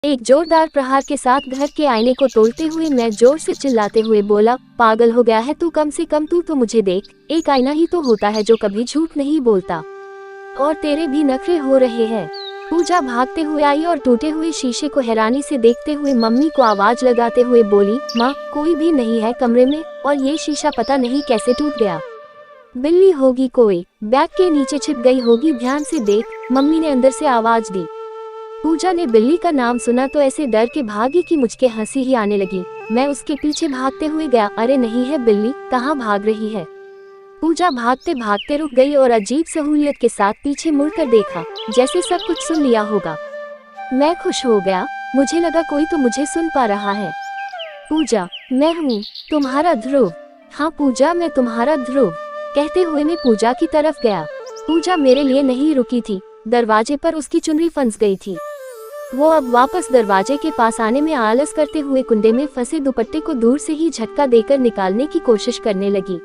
एक जोरदार प्रहार के साथ घर के आईने को तोड़ते हुए मैं जोर से चिल्लाते हुए बोला, पागल हो गया है तू? कम से कम तू तो मुझे देख, एक आईना ही तो होता है जो कभी झूठ नहीं बोलता। और तेरे भी नखरे हो रहे हैं। पूजा भागते हुए आई और टूटे हुए शीशे को हैरानी से देखते हुए मम्मी को आवाज लगाते हुए बोली, माँ कोई भी नहीं है कमरे में, और ये शीशा पता नहीं कैसे टूट गया। बिल्ली होगी कोई, बैग के नीचे छिप गई होगी, ध्यान से देख, मम्मी ने अंदर से आवाज दी। पूजा ने बिल्ली का नाम सुना तो ऐसे डर के भागी कि मुझके हंसी ही आने लगी। मैं उसके पीछे भागते हुए गया। अरे नहीं है बिल्ली, कहाँ भाग रही है? पूजा भागते भागते रुक गई और अजीब सहूलियत के साथ पीछे मुड़कर देखा, जैसे सब कुछ सुन लिया होगा। मैं खुश हो गया, मुझे लगा कोई तो मुझे सुन पा रहा है। पूजा, मैं हूँ तुम्हारा ध्रुव। हाँ पूजा, मैं तुम्हारा ध्रुव, कहते हुए मैं पूजा की तरफ गया। पूजा मेरे लिए नहीं रुकी थी, दरवाजे पर उसकी चुनरी फंस गई थी। वो अब वापस दरवाजे के पास आने में आलस करते हुए कुंडे में फंसे दुपट्टे को दूर से ही झटका देकर निकालने की कोशिश करने लगी।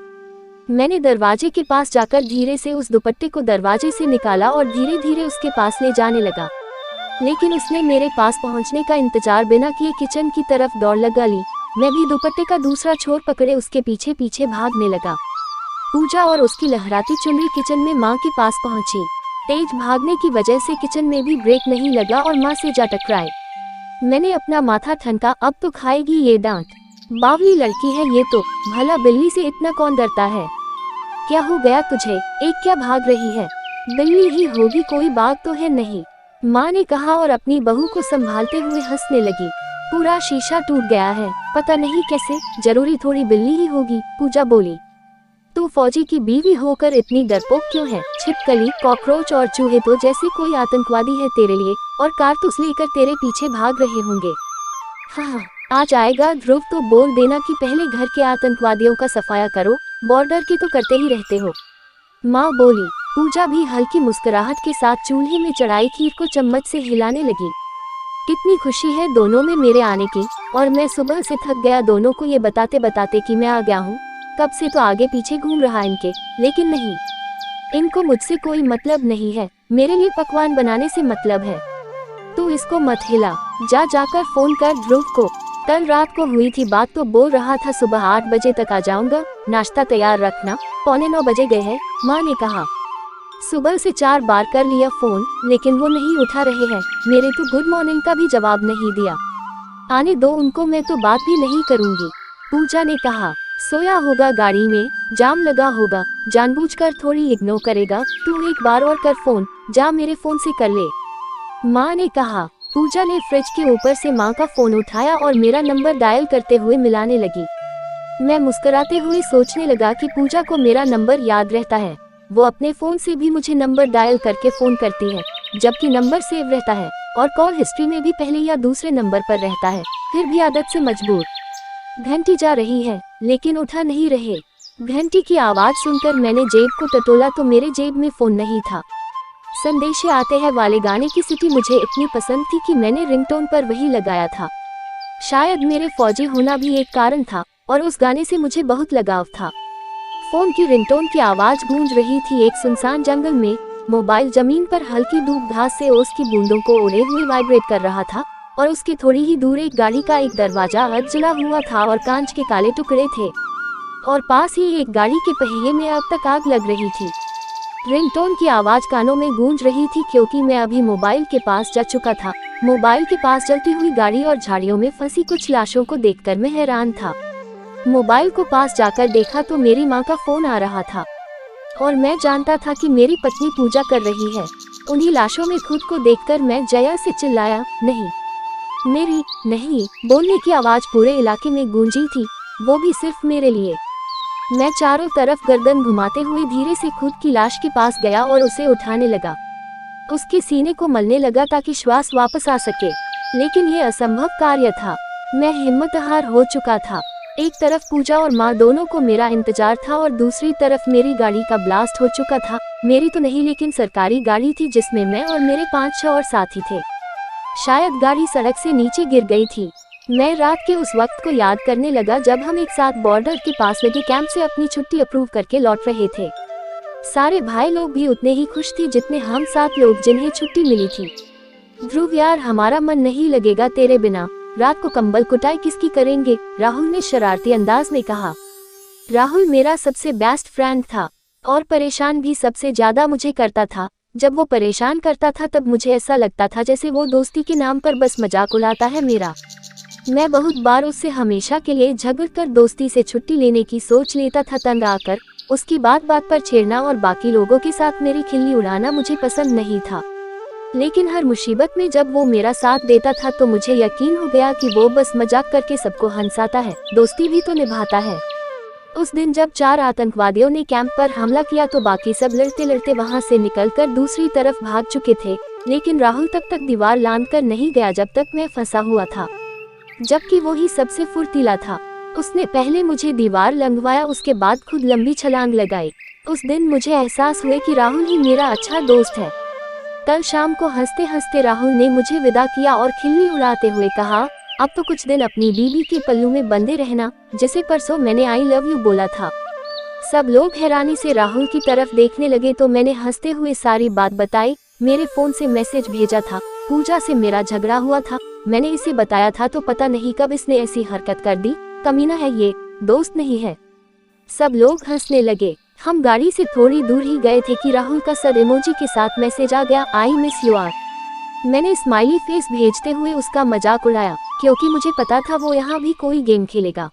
मैंने दरवाजे के पास जाकर धीरे से उस दुपट्टे को दरवाजे से निकाला और धीरे धीरे उसके पास ले जाने लगा, लेकिन उसने मेरे पास पहुंचने का इंतजार बिना किए किचन की तरफ दौड़ लगा ली। मैं भी दुपट्टे का दूसरा छोर पकड़े उसके पीछे पीछे भागने लगा। पूजा और उसकी लहराती चुनरी किचन में माँ के पास पहुंची। तेज भागने की वजह से किचन में भी ब्रेक नहीं लगा और माँ से जा टकराए। मैंने अपना माथा ठनका, अब तो खाएगी ये डांट, बावली लड़की है ये तो, भला बिल्ली से इतना कौन डरता है? क्या हो गया तुझे, एक क्या भाग रही है? बिल्ली ही होगी कोई, बाग तो है नहीं, माँ ने कहा और अपनी बहू को संभालते हुए हंसने लगी। पूरा शीशा टूट गया है, पता नहीं कैसे, जरूरी थोड़ी बिल्ली ही होगी, पूजा बोली। तू फौजी की बीवी होकर इतनी डरपोक क्यों है? छिपकली, कॉकरोच और चूहे तो जैसे कोई आतंकवादी है तेरे लिए, और कारतूस लेकर तेरे पीछे भाग रहे होंगे। हाँ, आज आएगा ध्रुव तो बोल देना कि पहले घर के आतंकवादियों का सफाया करो, बॉर्डर की तो करते ही रहते हो, माँ बोली। पूजा भी हल्की मुस्कुराहट के साथ चूल्हे में चढ़ाई खीर को चम्मच से हिलाने लगी। कितनी खुशी है दोनों में मेरे आने की, और मैं सुबह से थक गया दोनों को ये बताते बताते कि मैं आ गया हूँ। कब से तो आगे पीछे घूम रहा इनके, लेकिन नहीं, इनको मुझसे कोई मतलब नहीं है, मेरे लिए पकवान बनाने से मतलब है। तू इसको मत हिला, जाकर फोन कर ध्रुव को। कल रात को हुई थी बात तो बोल रहा था सुबह 8 बजे तक आ जाऊंगा, नाश्ता तैयार रखना। 8:45 बजे गए हैं, माँ ने कहा। सुबह से 4 बार कर लिया फोन, लेकिन वो नहीं उठा रहे हैं। मेरे तो गुड मॉर्निंग का भी जवाब नहीं दिया। आने दो उनको, मैं तो बात भी नहीं करूंगी, पूजा ने कहा। सोया होगा गाड़ी में, जाम लगा होगा, जानबूझकर थोड़ी इग्नोर करेगा। तू एक बार और कर फोन, जा मेरे फोन से कर ले, माँ ने कहा। पूजा ने फ्रिज के ऊपर से माँ का फोन उठाया और मेरा नंबर डायल करते हुए मिलाने लगी। मैं मुस्कुराते हुए सोचने लगा कि पूजा को मेरा नंबर याद रहता है, वो अपने फोन से भी मुझे नंबर डायल करके फोन करती है, जबकि नंबर सेव रहता है और कॉल हिस्ट्री में भी पहले या दूसरे नंबर पर रहता है, फिर भी आदत से मजबूर। घंटी जा रही है, लेकिन उठा नहीं रहे। घंटी की आवाज सुनकर मैंने जेब को टटोला तो मेरे जेब में फोन नहीं था। संदेशे आते हैं वाले गाने की सीटी मुझे इतनी पसंद थी कि मैंने रिंगटोन पर वही लगाया था। शायद मेरे फौजी होना भी एक कारण था, और उस गाने से मुझे बहुत लगाव था। फोन की रिंगटोन की आवाज गूंज रही थी एक सुनसान जंगल में। मोबाइल जमीन पर हल्की धूप घास से ओस की बूंदों को ओढ़े हुए वाइब्रेट कर रहा था, और उसके थोड़ी ही दूर एक गाड़ी का एक दरवाजा जला हुआ था और कांच के काले टुकड़े थे, और पास ही एक गाड़ी के पहिए में अब तक आग लग रही थी। रिंगटोन की आवाज कानों में गूंज रही थी क्योंकि मैं अभी मोबाइल के पास जा चुका था। मोबाइल के पास जलती हुई गाड़ी और झाड़ियों में फंसी कुछ लाशों को देखकर मैं हैरान था। मोबाइल को पास जाकर देखा तो मेरी माँ का फोन आ रहा था, और मैं जानता था कि मेरी पत्नी पूजा कर रही है। उन्हीं लाशों में खुद को देखकर मैं जया से चिल्लाया, नहीं, मेरी नहीं। बोलने की आवाज पूरे इलाके में गूंजी थी, वो भी सिर्फ मेरे लिए। मैं चारों तरफ गर्दन घुमाते हुए धीरे से खुद की लाश के पास गया और उसे उठाने लगा। उसके सीने को मलने लगा ताकि श्वास वापस आ सके, लेकिन ये असंभव कार्य था। मैं हिम्मत हार हो चुका था। एक तरफ पूजा और माँ दोनों को मेरा इंतजार था और दूसरी तरफ मेरी गाड़ी का ब्लास्ट हो चुका था। मेरी तो नहीं, लेकिन सरकारी गाड़ी थी जिसमें मैं और मेरे 5-6 और साथी थे। शायद गाड़ी सड़क से नीचे गिर गई थी। मैं रात के उस वक्त को याद करने लगा जब हम एक साथ बॉर्डर के पास लगे कैंप से अपनी छुट्टी अप्रूव करके लौट रहे थे। सारे भाई लोग भी उतने ही खुश थे जितने हम 7 लोग जिन्हें छुट्टी मिली थी। ध्रुव यार, हमारा मन नहीं लगेगा तेरे बिना, रात को कंबल कुटाई किसकी करेंगे, राहुल ने शरारती अंदाज में कहा। राहुल मेरा सबसे बेस्ट फ्रेंड था और परेशान भी सबसे ज्यादा मुझे करता था। जब वो परेशान करता था तब मुझे ऐसा लगता था जैसे वो दोस्ती के नाम पर बस मजाक उड़ाता है मेरा। मैं बहुत बार उससे हमेशा के लिए झगड़कर दोस्ती से छुट्टी लेने की सोच लेता था। तंग आकर उसकी बात बात पर छेड़ना और बाकी लोगों के साथ मेरी खिल्ली उड़ाना मुझे पसंद नहीं था। लेकिन हर मुसीबत में जब वो मेरा साथ देता था तो मुझे यकीन हो गया कि वो बस मजाक करके सबको हंसाता है, दोस्ती भी तो निभाता है। उस दिन जब 4 आतंकवादियों ने कैंप पर हमला किया तो बाकी सब लड़ते लड़ते वहां से निकलकर दूसरी तरफ भाग चुके थे, लेकिन राहुल तब तक दीवार लांघ कर नहीं गया जब तक मैं फंसा हुआ था, जबकि वो ही सबसे फुर्तीला था। उसने पहले मुझे दीवार लंघवाया, उसके बाद खुद लंबी छलांग लगाई। उस दिन मुझे एहसास हुआ कि राहुल ही मेरा अच्छा दोस्त है। कल शाम को हंसते हंसते राहुल ने मुझे विदा किया और खिल्ली उड़ाते हुए कहा, अब तो कुछ दिन अपनी बीबी के पल्लू में बंधे रहना, जैसे परसों मैंने आई लव यू बोला था। सब लोग हैरानी से राहुल की तरफ देखने लगे तो मैंने हंसते हुए सारी बात बताई। मेरे फोन से मैसेज भेजा था, पूजा से मेरा झगड़ा हुआ था, मैंने इसे बताया था तो पता नहीं कब इसने ऐसी हरकत कर दी, कमीना है ये, दोस्त नहीं है। सब लोग हंसने लगे। हम गाड़ी से थोड़ी दूर ही गए थे कि राहुल का सर इमोजी के साथ मैसेज आ गया, आई मिस यू आर। मैंने स्माइली फेस भेजते हुए उसका मजाक उड़ाया क्योंकि मुझे पता था वो यहाँ भी कोई गेम खेलेगा।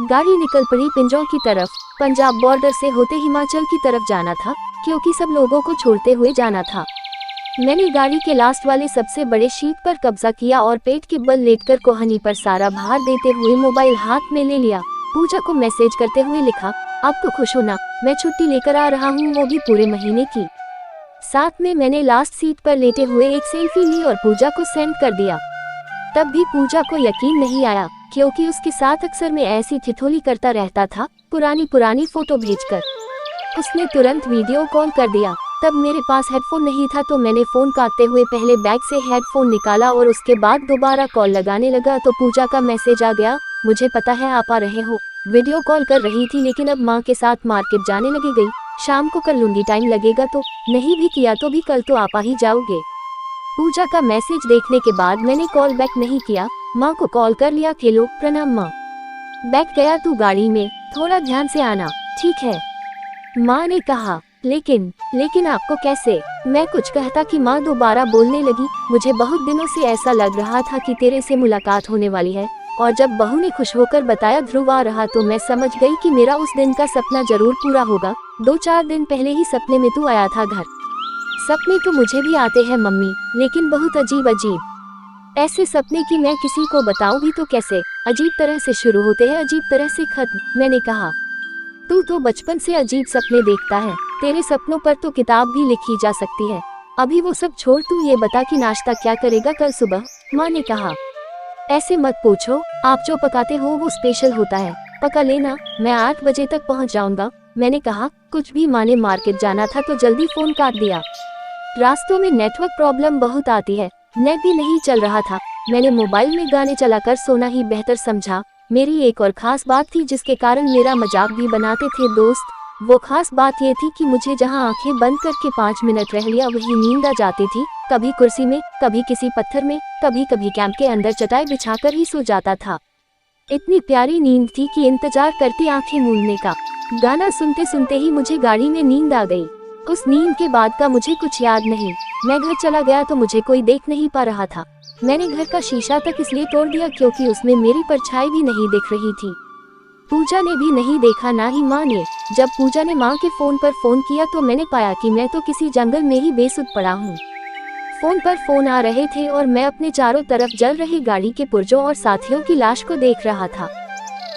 गाड़ी निकल पड़ी पिंजौर की तरफ। पंजाब बॉर्डर से होते हिमाचल की तरफ जाना था क्योंकि सब लोगों को छोड़ते हुए जाना था। मैंने गाड़ी के लास्ट वाले सबसे बड़े शीट पर कब्जा किया और पेट के बल लेटकर कोहनी पर सारा भार देते हुए मोबाइल हाथ में ले लिया। पूजा को मैसेज करते हुए लिखा, अब तो खुश हो ना, मैं छुट्टी लेकर आ रहा हूँ, वो भी पूरे महीने की। साथ में मैंने लास्ट सीट पर लेटे हुए एक सेल्फी ली और पूजा को सेंड कर दिया। तब भी पूजा को यकीन नहीं आया क्योंकि उसके साथ अक्सर मैं ऐसी ठिठोली करता रहता था, पुरानी फोटो भेजकर। उसने तुरंत वीडियो कॉल कर दिया। तब मेरे पास हेडफोन नहीं था तो मैंने फोन काटते हुए पहले बैग से हेडफोन निकाला और उसके बाद दोबारा कॉल लगाने लगा तो पूजा का मैसेज आ गया, मुझे पता है आप आ रहे हो। वीडियो कॉल कर रही थी लेकिन अब माँ के साथ मार्केट जाने लगी गई, शाम को कर लूंगी, टाइम लगेगा तो, नहीं भी किया तो भी कल तो आप आ ही जाओगे। पूजा का मैसेज देखने के बाद मैंने कॉल बैक नहीं किया, माँ को कॉल कर लिया, खेलो, प्रणाम माँ। बैठ गया तू गाड़ी में, थोड़ा ध्यान से आना, ठीक है, माँ ने कहा। लेकिन आपको कैसे? मैं कुछ कहता कि माँ दोबारा बोलने लगी, मुझे बहुत दिनों से ऐसा लग रहा था कि तेरे से मुलाकात होने वाली है, और जब बहू ने खुश होकर बताया ध्रुव आ रहा तो मैं समझ गई कि मेरा उस दिन का सपना जरूर पूरा होगा। 2-4 दिन पहले ही सपने में तू आया था घर। सपने तो मुझे भी आते हैं मम्मी, लेकिन बहुत अजीब ऐसे सपने कि मैं किसी को बताऊं भी तो कैसे, अजीब तरह से शुरू होते हैं, अजीब तरह से खत्म। मैंने कहा, तू तो बचपन से अजीब सपने देखता है, तेरे सपनों पर तो किताब भी लिखी जा सकती है। अभी वो सब छोड़, तू ये बता कि नाश्ता क्या करेगा कल सुबह? माँ ने कहा, ऐसे मत पूछो, आप जो पकाते हो वो स्पेशल होता है, पका लेना, मैं 8 बजे तक पहुँच जाऊंगा। मैंने कहा कुछ भी, माँ ने मार्केट जाना था तो जल्दी फोन काट दिया। रास्तों में नेटवर्क प्रॉब्लम बहुत आती है, नेट भी नहीं चल रहा था। मैंने मोबाइल में गाने चलाकर सोना ही बेहतर समझा। मेरी एक और खास बात थी जिसके कारण मेरा मजाक भी बनाते थे दोस्त। वो खास बात ये थी कि मुझे जहां आंखें बंद करके 5 मिनट रह लिया वही नींद आ जाती थी, कभी कुर्सी में, कभी किसी पत्थर में, कभी कैंप के अंदर चटाई बिछाकर ही सो जाता था। इतनी प्यारी नींद थी कि इंतजार करती आंखें मूंदने का। गाना सुनते सुनते ही मुझे गाड़ी में नींद आ गई। उस नींद के बाद का मुझे कुछ याद नहीं। मैं घर चला गया तो मुझे कोई देख नहीं पा रहा था। मैंने घर का शीशा तक इसलिए तोड़ दिया क्योंकि उसमें मेरी परछाई भी नहीं दिख रही थी। पूजा ने भी नहीं देखा, ना ही माँ ने। जब पूजा ने माँ के फोन पर फोन किया तो मैंने पाया कि मैं तो किसी जंगल में ही बेसुध पड़ा हूँ। फोन पर फोन आ रहे थे और मैं अपने चारों तरफ जल रही गाड़ी के पुर्जों और साथियों की लाश को देख रहा था।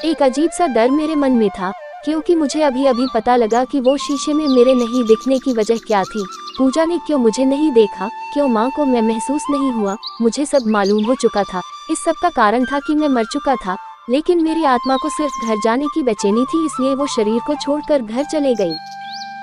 एक अजीब सा डर मेरे मन में था क्योंकि मुझे अभी अभी पता लगा कि वो शीशे में मेरे नहीं दिखने की वजह क्या थी। पूजा ने क्यों मुझे नहीं देखा, क्यों माँ को मैं महसूस नहीं हुआ, मुझे सब मालूम हो चुका था। इस सब का कारण था कि मैं मर चुका था, लेकिन मेरी आत्मा को सिर्फ घर जाने की बेचैनी थी, इसलिए वो शरीर को छोड़कर घर चले गई।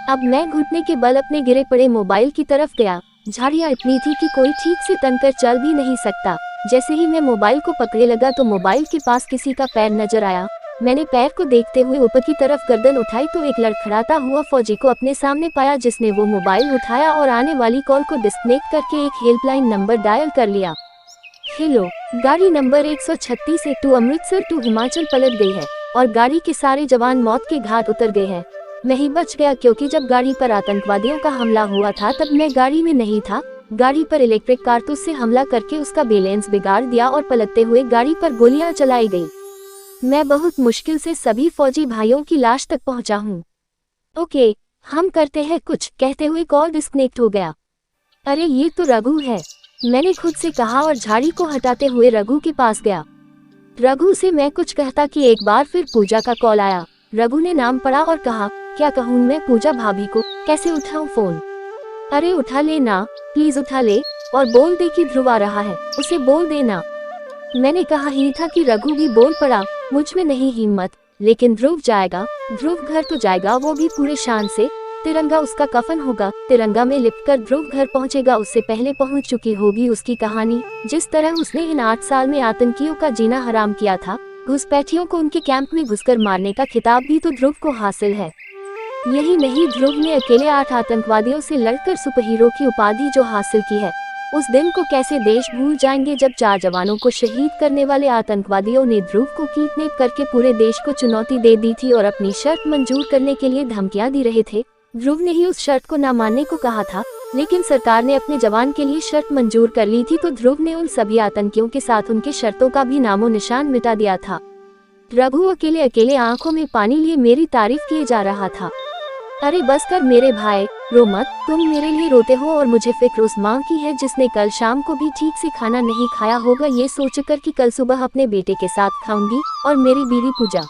अब मैं घुटने के बल अपने गिरे पड़े मोबाइल की तरफ गया। झाड़ियाँ इतनी थी कि कोई ठीक से तनकर चल भी नहीं सकता। जैसे ही मैं मोबाइल को पकड़े लगा तो मोबाइल के पास किसी का पैर नजर आया। मैंने पैर को देखते हुए ऊपर की तरफ गर्दन उठाई तो एक लड़खड़ाता हुआ फौजी को अपने सामने पाया, जिसने वो मोबाइल उठाया और आने वाली कॉल को डिस्कनेक्ट करके एक हेल्पलाइन नंबर डायल कर लिया। हेलो, गाड़ी नंबर 136 से टू अमृतसर टू हिमाचल पलट गई है और गाड़ी के सारे जवान मौत के घाट उतर गए हैं। मैं ही बच गया क्योंकि जब गाड़ी पर आतंकवादियों का हमला हुआ था तब मैं गाड़ी में नहीं था। गाड़ी पर इलेक्ट्रिक कारतूस से हमला करके उसका बैलेंस बिगाड़ दिया और पलटते हुए गाड़ी पर गोलियां चलाई गई। मैं बहुत मुश्किल से सभी फौजी भाइयों की लाश तक पहुंचा हूं। ओके, हम करते हैं कुछ, कहते हुए कॉल डिस्कनेक्ट हो गया। अरे ये तो रघु है, मैंने खुद से कहा और झाड़ी को हटाते हुए रघु के पास गया। रघु से मैं कुछ कहता कि एक बार फिर पूजा का कॉल आया। रघु ने नाम पढ़ा और कहा, क्या कहूँ मैं पूजा भाभी को, कैसे उठाऊं फोन? अरे उठा ले ना, प्लीज उठा ले और बोल दे कि ध्रुव आ रहा है, उसे बोल देना। मैंने कहा ही था कि रघु भी बोल पड़ा, मुझ में नहीं हिम्मत, लेकिन ध्रुव जाएगा, ध्रुव घर तो जाएगा, वो भी पूरे शान से। तिरंगा उसका कफन होगा, तिरंगा में लिपटकर ध्रुव घर पहुंचेगा। उससे पहले पहुंच चुकी होगी उसकी कहानी। जिस तरह उसने इन 8 साल में आतंकियों का जीना हराम किया था, घुसपैठियों को उनके कैंप में घुसकर मारने का खिताब भी तो ध्रुव को हासिल है। यही नहीं, ध्रुव ने अकेले 8 आतंकवादियों से लड़कर सुपरहीरो की उपाधि जो हासिल की है। उस दिन को कैसे देश भूल जाएंगे जब 4 जवानों को शहीद करने वाले आतंकवादियों ने ध्रुव को किडनैप करके पूरे देश को चुनौती दे दी थी और अपनी शर्त मंजूर करने के लिए धमकियां दी रहे थे। ध्रुव ने ही उस शर्त को न मानने को कहा था, लेकिन सरकार ने अपने जवान के लिए शर्त मंजूर कर ली थी, तो ध्रुव ने उन सभी आतंकियों के साथ उनके शर्तों का भी नामो निशान मिटा दिया था। रघु अकेले अकेले आंखों में पानी लिए मेरी तारीफ किए जा रहा था। अरे बस कर मेरे भाई, रो मत, तुम मेरे लिए रोते हो और मुझे फिक्र उस माँ की है जिसने कल शाम को भी ठीक से खाना नहीं खाया होगा, ये सोचकर कि कल सुबह अपने बेटे के साथ खाऊंगी। और मेरी बीवी पूजा,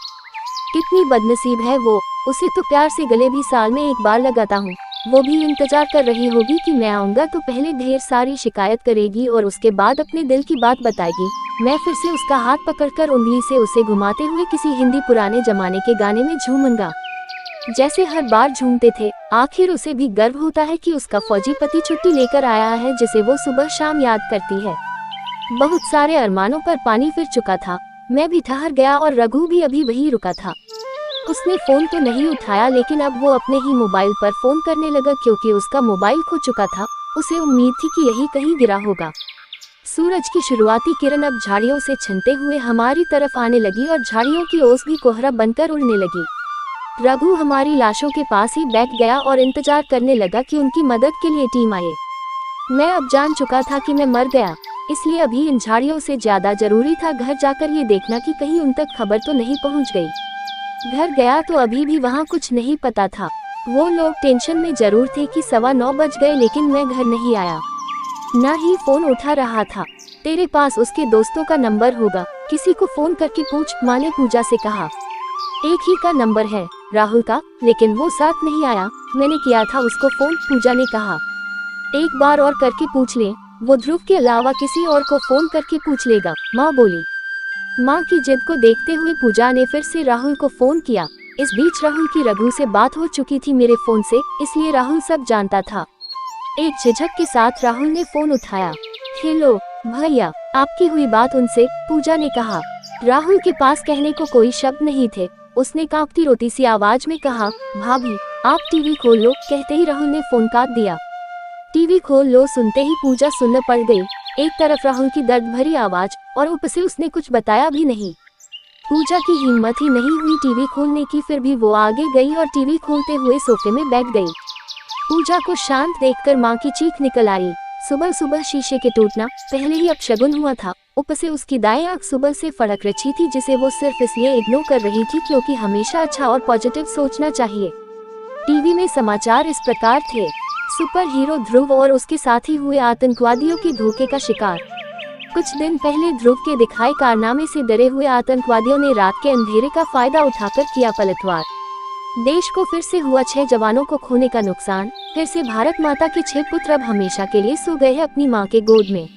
कितनी बदनसीब है वो, उसे तो प्यार से गले भी साल में एक बार लगाता हूँ। वो भी इंतजार कर रही होगी कि मैं आऊंगा तो पहले ढेर सारी शिकायत करेगी और उसके बाद अपने दिल की बात बताएगी। मैं फिर से उसका हाथ पकड़कर उंगली से उसे घुमाते हुए किसी हिंदी पुराने जमाने के गाने में झूमूंगा, जैसे हर बार झूमते थे। आखिर उसे भी गर्व होता है कि उसका फौजी पति छुट्टी लेकर आया है, जिसे वो सुबह शाम याद करती है। बहुत सारे अरमानों पर पानी फिर चुका था। मैं भी ठहर गया और रघु भी अभी वही रुका था। उसने फोन तो नहीं उठाया, लेकिन अब वो अपने ही मोबाइल पर फोन करने लगा क्योंकि उसका मोबाइल खो चुका था। उसे उम्मीद थी कि यही कहीं गिरा होगा। सूरज की शुरुआती किरण अब झाड़ियों से छनते हुए हमारी तरफ आने लगी और झाड़ियों की ओस भी कोहरा बनकर उड़ने लगी। रघु हमारी लाशों के पास ही बैठ गया और इंतजार करने लगा कि उनकी मदद के लिए टीम आए। मैं अब जान चुका था कि मैं मर गया, इसलिए अभी इन झाड़ियों से ज्यादा जरूरी था घर जाकर ये देखना कि कहीं उन तक खबर तो नहीं पहुंच गई। घर गया तो अभी भी वहाँ कुछ नहीं पता था। वो लोग टेंशन में जरूर थे कि 9:15 बज गए, लेकिन मैं घर नहीं आया, न ही फोन उठा रहा था। तेरे पास उसके दोस्तों का नंबर होगा, किसी को फोन करके पूछ, माँ ने पूजा से कहा। एक ही का नंबर है, राहुल का, लेकिन वो साथ नहीं आया। मैंने किया था उसको फोन, पूजा ने कहा। एक बार और करके पूछ ले, वो ध्रुव के अलावा किसी और को फोन करके पूछ लेगा, माँ बोली। माँ की जिद को देखते हुए पूजा ने फिर से राहुल को फोन किया। इस बीच राहुल की रघु से बात हो चुकी थी मेरे फोन से, इसलिए राहुल सब जानता था। एक झिझक के साथ राहुल ने फोन उठाया। हेलो भैया, आपकी हुई बात उनसे, पूजा ने कहा। राहुल के पास कहने को कोई शब्द नहीं थे। उसने कांपती रोती सी आवाज में कहा, भाभी आप टीवी खोल लो। कहते ही राहुल ने फोन काट दिया। टीवी खोल लो सुनते ही पूजा सुन्न पड़ गई। एक तरफ राहुल की दर्द भरी आवाज और ऊपर से उसने कुछ बताया भी नहीं। पूजा की हिम्मत ही नहीं हुई टीवी खोलने की, फिर भी वो आगे गई और टीवी खोलते हुए सोफे में बैठ गई। पूजा को शांत देखकर माँ की चीख निकल आई। सुबह सुबह शीशे के टूटना पहले ही अपशगुन हुआ था, ऊपर से उसकी दाएं आंख सुबह से फड़क रही थी, जिसे वो सिर्फ इसलिए इग्नोर कर रही थी क्योंकि हमेशा अच्छा और पॉजिटिव सोचना चाहिए। टीवी में समाचार इस प्रकार थे, सुपर हीरो ध्रुव और उसके साथी हुए आतंकवादियों के धोखे का शिकार। कुछ दिन पहले ध्रुव के दिखाए कारनामे से डरे हुए आतंकवादियों ने रात के अंधेरे का फायदा उठाकर किया पलटवार। देश को फिर से हुआ 6 जवानों को खोने का नुकसान। फिर से भारत माता के 6 पुत्र अब हमेशा के लिए सो गए हैं अपनी माँ के गोद में।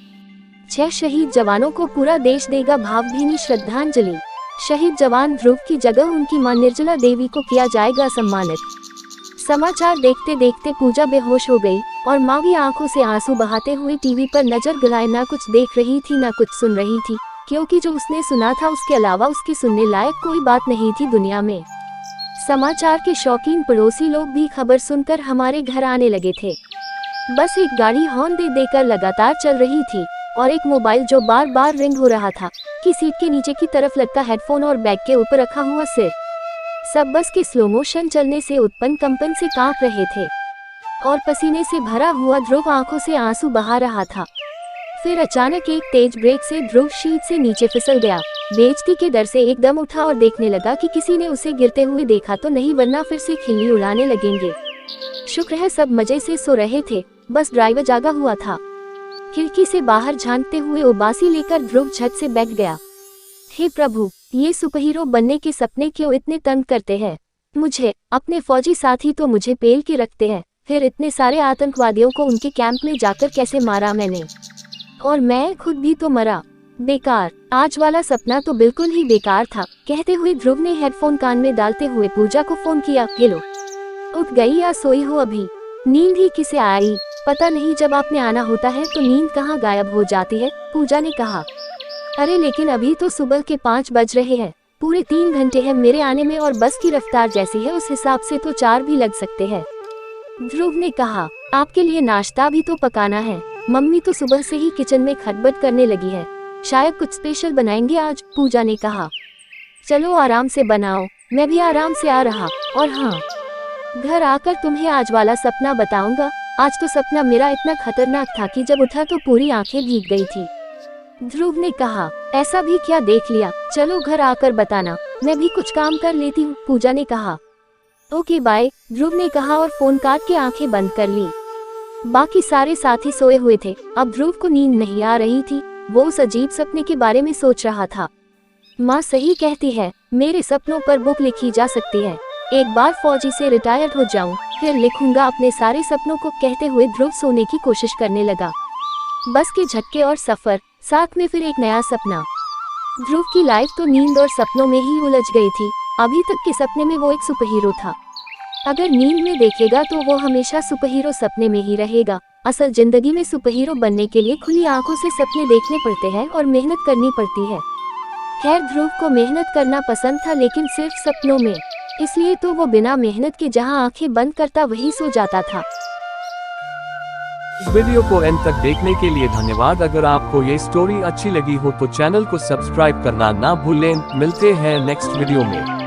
6 शहीद जवानों को पूरा देश देगा भावभीनी श्रद्धांजलि। शहीद जवान ध्रुव की जगह उनकी मां निर्जला देवी को किया जाएगा सम्मानित। समाचार देखते देखते पूजा बेहोश हो गई और माँ भी आंखों से आंसू बहाते हुए टीवी पर नजर गलाए ना कुछ देख रही थी ना कुछ सुन रही थी। क्योंकि जो उसने सुना था उसके अलावा उसके सुनने लायक कोई बात नहीं थी दुनिया में। समाचार के शौकीन पड़ोसी लोग भी खबर सुनकर हमारे घर आने लगे थे। बस एक गाड़ी हॉर्न दे देकर लगातार चल रही थी और एक मोबाइल जो बार बार रिंग हो रहा था, कि सीट के नीचे की तरफ लगता हेडफोन और बैग के ऊपर रखा हुआ सिर, सब बस के स्लो मोशन चलने से उत्पन्न कंपन से कांप रहे थे और पसीने से भरा हुआ ध्रुव आंखों से आंसू बहा रहा था। फिर अचानक एक तेज ब्रेक से ध्रुव शीट से नीचे फिसल गया। बेइज्जती के डर से एकदम उठा और देखने लगा कि किसी ने उसे गिरते हुए देखा तो नहीं, वरना फिर से खिल्ली उड़ाने लगेंगे। शुक्र है सब मजे से सो रहे थे, बस ड्राइवर जागा हुआ था। खिड़की से बाहर झांकते हुए उबासी लेकर ध्रुव छत से बैठ गया। हे प्रभु, ये सुपरहीरो बनने के सपने क्यों इतने तंग करते हैं मुझे। अपने फौजी साथी तो मुझे पेल के रखते हैं, फिर इतने सारे आतंकवादियों को उनके कैंप में जाकर कैसे मारा मैंने, और मैं खुद भी तो मरा। बेकार, आज वाला सपना तो बिल्कुल ही बेकार था। कहते हुए ध्रुव ने हेडफोन कान में डालते हुए पूजा को फोन किया। हेलो, उठ गई या सोई हो अभी? नींद ही किसे आई, पता नहीं जब आपने आना होता है तो नींद कहाँ गायब हो जाती है, पूजा ने कहा। अरे लेकिन अभी तो सुबह के 5 बज रहे हैं, पूरे 3 घंटे हैं मेरे आने में, और बस की रफ्तार जैसी है उस हिसाब से तो 4 भी लग सकते हैं, ध्रुव ने कहा। आपके लिए नाश्ता भी तो पकाना है, मम्मी तो सुबह से ही किचन में खटबट करने लगी है, शायद कुछ स्पेशल बनाएंगे आज, पूजा ने कहा। चलो आराम से बनाओ, मैं भी आराम से आ रहा। और हाँ, घर आकर तुम्हें आज वाला सपना बताऊंगा। आज तो सपना मेरा इतना खतरनाक था कि जब उठा तो पूरी आंखें भीग गई थी, ध्रुव ने कहा। ऐसा भी क्या देख लिया, चलो घर आकर बताना, मैं भी कुछ काम कर लेती हूँ, पूजा ने कहा। ओके बाय, ध्रुव ने कहा और फोन काट के आंखें बंद कर ली। बाकी सारे साथी सोए हुए थे। अब ध्रुव को नींद नहीं आ रही थी, वो उस अजीब सपने के बारे में सोच रहा था। माँ सही कहती है, मेरे सपनों पर बुक लिखी जा सकती है। एक बार फौजी से रिटायर्ड हो जाऊं, फिर लिखूंगा अपने सारे सपनों को, कहते हुए ध्रुव सोने की कोशिश करने लगा। बस के झटके और सफर, साथ में फिर एक नया सपना। ध्रुव की लाइफ तो नींद और सपनों में ही उलझ गई थी। अभी तक के सपने में वो एक सुपरहीरो था, अगर नींद में देखेगा तो वो हमेशा सुपरहीरो सपने में ही रहेगा। असल जिंदगी में सुपरहीरो बनने के लिए खुली आंखों से सपने देखने पड़ते हैं और मेहनत करनी पड़ती है। खैर, ध्रुव को मेहनत करना पसंद था, लेकिन सिर्फ सपनों में, इसलिए तो वो बिना मेहनत के जहां आंखें बंद करता वहीं सो जाता था। इस वीडियो को एंड तक देखने के लिए धन्यवाद। अगर आपको ये स्टोरी अच्छी लगी हो तो चैनल को सब्सक्राइब करना ना भूलें। मिलते हैं नेक्स्ट वीडियो में।